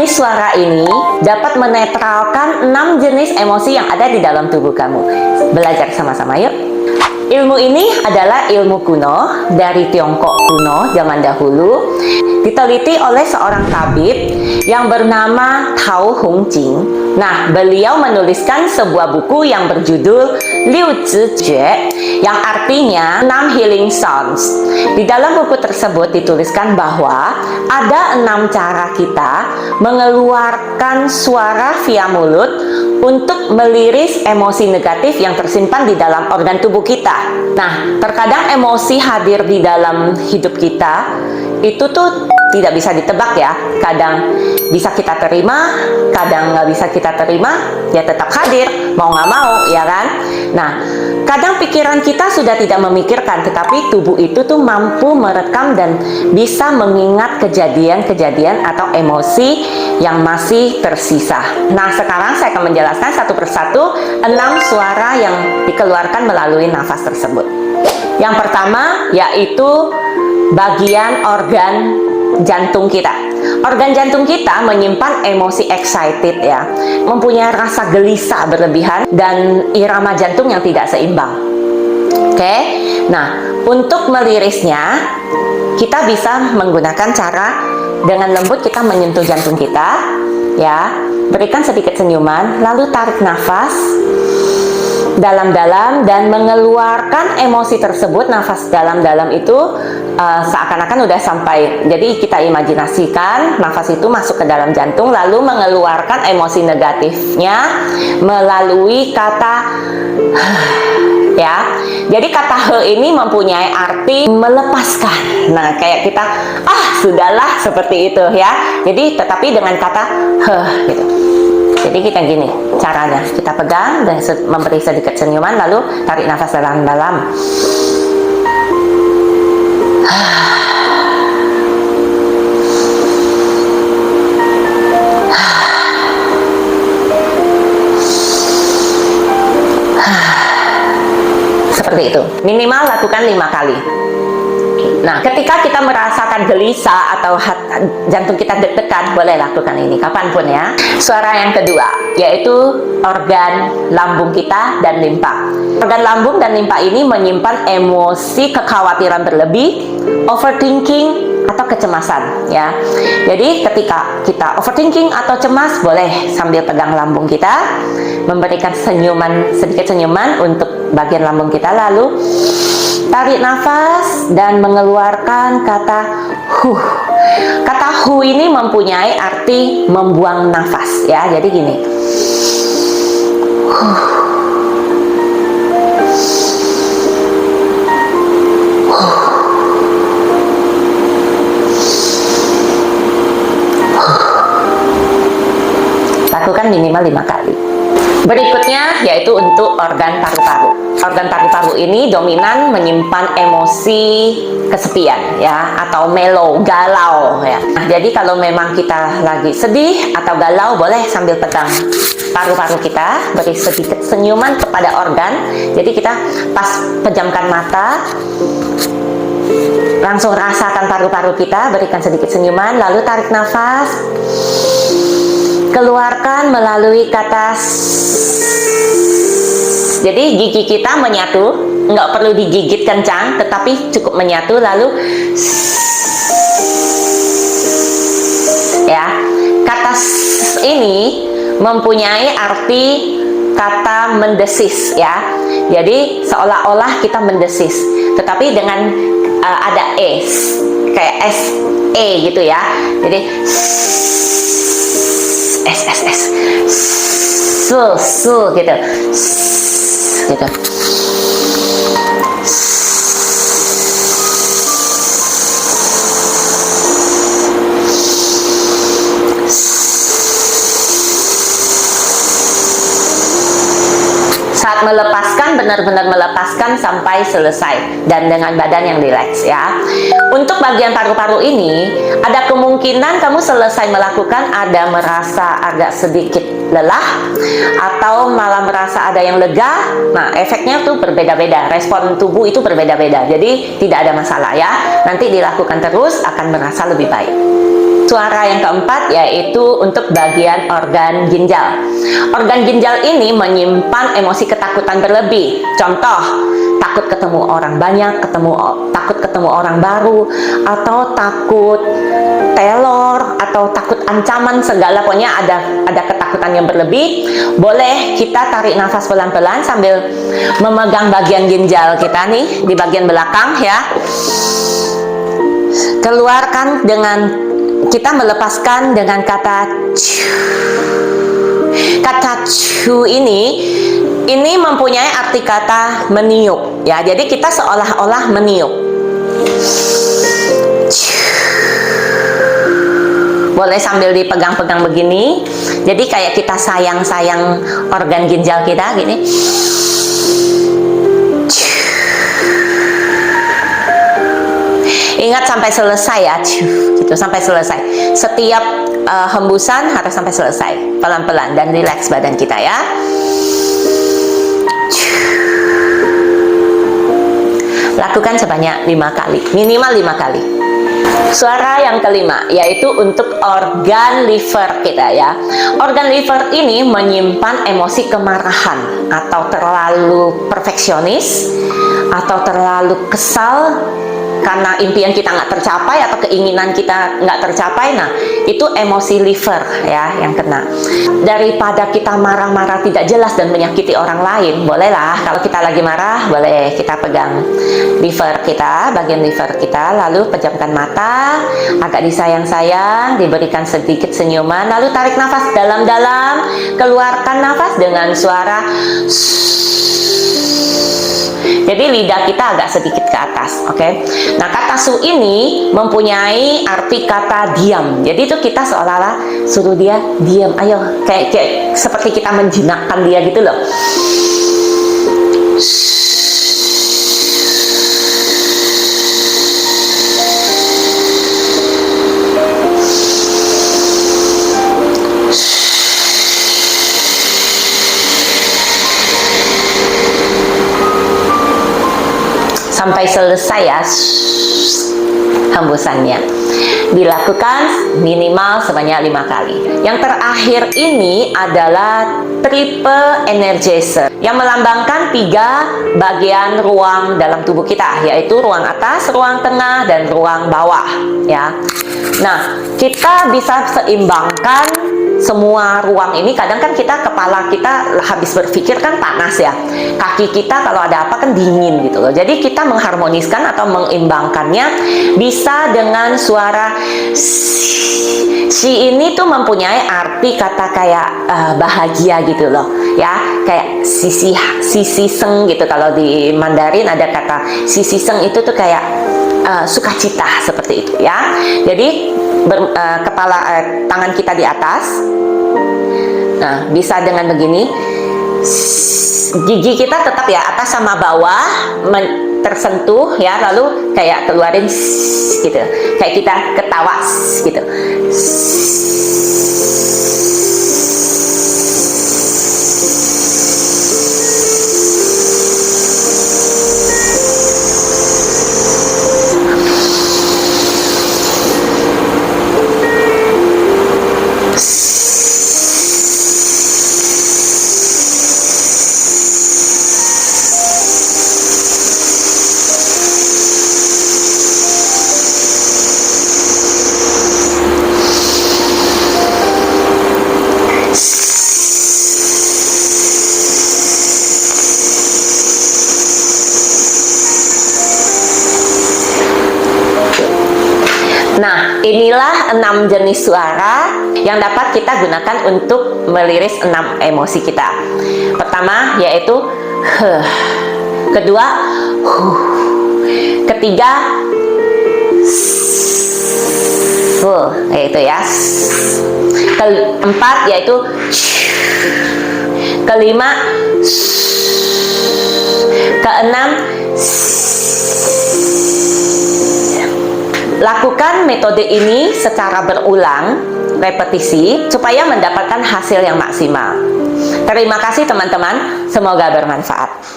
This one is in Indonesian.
jenis suara ini dapat menetralkan 6 jenis emosi yang ada di dalam tubuh kamu. Belajar sama-sama yuk. Ilmu ini adalah ilmu kuno dari Tiongkok kuno zaman dahulu, diteliti oleh seorang tabib yang bernama Tao Hong Jing. Nah, beliau menuliskan sebuah buku yang berjudul Liu Zi Jue, yang artinya 6 healing sounds. Di dalam buku tersebut dituliskan bahwa ada 6 cara kita mengeluarkan suara via mulut untuk meliris emosi negatif yang tersimpan di dalam organ tubuh kita. Nah, terkadang emosi hadir di dalam hidup kita itu tuh tidak bisa ditebak ya. Kadang bisa kita terima, kadang nggak bisa kita terima, ya tetap hadir, mau nggak mau, ya kan? Nah, kadang pikiran kita sudah tidak memikirkan, tetapi tubuh itu tuh mampu merekam dan bisa mengingat kejadian-kejadian atau emosi yang masih tersisa. Nah, sekarang saya akan menjelaskan satu persatu 6 suara yang dikeluarkan melalui nafas tersebut. Yang pertama yaitu bagian organ jantung kita. Organ jantung kita menyimpan emosi excited ya, mempunyai rasa gelisah berlebihan dan irama jantung yang tidak seimbang. Oke, nah untuk melirisnya kita bisa menggunakan cara dengan lembut kita menyentuh jantung kita ya, berikan sedikit senyuman, lalu tarik nafas dalam-dalam dan mengeluarkan emosi tersebut. Nafas dalam-dalam itu seakan-akan udah sampai, jadi kita imajinasikan nafas itu masuk ke dalam jantung lalu mengeluarkan emosi negatifnya melalui kata ya. Jadi kata he ini mempunyai arti melepaskan. Nah, kayak kita sudahlah seperti itu ya. Jadi tetapi dengan kata he gitu. Jadi kita gini caranya, kita pegang dan memberi sedikit senyuman lalu tarik nafas dalam-dalam. Seperti itu. Minimal lakukan 5 kali. Nah, ketika kita merasakan gelisah atau jantung kita deg-degan, boleh lakukan ini kapanpun ya. Suara yang kedua, yaitu organ lambung kita dan limpa. Organ lambung dan limpa ini menyimpan emosi kekhawatiran berlebih, overthinking, atau kecemasan ya. Jadi ketika kita overthinking atau cemas, boleh sambil pegang lambung kita, memberikan senyuman, sedikit senyuman untuk bagian lambung kita, lalu tarik nafas dan mengeluarkan kata huh. Kata huh ini mempunyai arti membuang nafas ya. Jadi gini. Lakukan minimal 5 kali. Berikutnya yaitu untuk organ paru-paru. Organ paru-paru ini dominan menyimpan emosi kesepian ya, atau mellow, galau ya. Nah, jadi kalau memang kita lagi sedih atau galau, boleh sambil pegang paru-paru kita, beri sedikit senyuman kepada organ. Jadi kita pas pejamkan mata, langsung rasakan paru-paru kita, berikan sedikit senyuman, lalu tarik nafas, keluarkan melalui kata jadi gigi kita menyatu, nggak perlu digigit kencang, tetapi cukup menyatu, lalu ya. Kata ini mempunyai arti kata mendesis ya. Jadi seolah-olah kita mendesis, tetapi dengan ada s, kayak s e gitu ya. Jadi s su gitu. Gitu. Saat melepaskan, benar-benar melepaskan sampai selesai dan dengan badan yang rileks ya. Untuk bagian paru-paru ini ada kemungkinan kamu selesai melakukan ada merasa agak sedikit lelah atau malah merasa ada yang lega. Nah, efeknya tuh berbeda-beda, respon tubuh itu berbeda-beda, jadi tidak ada masalah ya. Nanti dilakukan terus akan merasa lebih baik. Suara yang keempat yaitu untuk bagian organ ginjal. Organ ginjal ini menyimpan emosi ketakutan berlebih. Contoh, takut ketemu orang banyak, takut ketemu orang baru, atau takut teror, atau takut ancaman segala, pokoknya ada ketakutan yang berlebih. Boleh kita tarik nafas pelan-pelan sambil memegang bagian ginjal kita nih di bagian belakang ya. Keluarkan dengan kita melepaskan dengan kata cu. Kata cu ini mempunyai arti kata meniup ya. Jadi kita seolah-olah meniup. Boleh sambil dipegang-pegang begini. Jadi kayak kita sayang-sayang organ ginjal kita gini. Ingat sampai selesai ya, gitu, sampai selesai. Setiap hembusan harus sampai selesai, pelan-pelan dan rileks badan kita ya. Lakukan sebanyak 5 kali, minimal 5 kali. Suara yang kelima yaitu untuk organ liver kita ya. Organ liver ini menyimpan emosi kemarahan atau terlalu perfeksionis atau terlalu kesal karena impian kita nggak tercapai atau keinginan kita nggak tercapai. Nah, itu emosi liver ya yang kena. Daripada kita marah-marah tidak jelas dan menyakiti orang lain, bolehlah kalau kita lagi marah, boleh kita pegang liver kita, bagian liver kita, lalu pejamkan mata, agak disayang-sayang, diberikan sedikit senyuman, lalu tarik nafas dalam-dalam, keluarkan nafas dengan suara jadi lidah kita agak sedikit ke atas, oke? Nah, kata su ini mempunyai arti kata diam. Jadi itu kita seolah-olah suruh dia diam, ayo, kayak seperti kita menjinakkan dia gitu loh. Sampai selesai ya hembusannya. Dilakukan minimal sebanyak 5 kali. Yang terakhir ini adalah triple energizer yang melambangkan 3 bagian ruang dalam tubuh kita, yaitu ruang atas, ruang tengah, dan ruang bawah ya. Nah, kita bisa seimbangkan semua ruang ini. Kadang kan kepala kita habis berpikir kan panas ya, kaki kita kalau ada apa kan dingin gitu loh. Jadi kita mengharmoniskan atau mengimbangkannya bisa dengan suara si ini tuh mempunyai arti kata kayak bahagia gitu loh ya, kayak sisi seng gitu. Kalau di Mandarin ada kata sisi seng itu tuh kayak sukacita seperti itu ya. Jadi tangan kita di atas. Nah, bisa dengan begini. Gigi kita tetap ya atas sama bawah tersentuh ya, lalu kayak keluarin gitu. Kayak kita ketawa gitu. Nah, inilah 6 jenis suara yang dapat kita gunakan untuk meliris 6 emosi kita. Pertama yaitu kedua ketiga yaitu ya, keempat yaitu kelima, keenam. Lakukan metode ini secara berulang, repetisi, supaya mendapatkan hasil yang maksimal. Terima kasih teman-teman, semoga bermanfaat.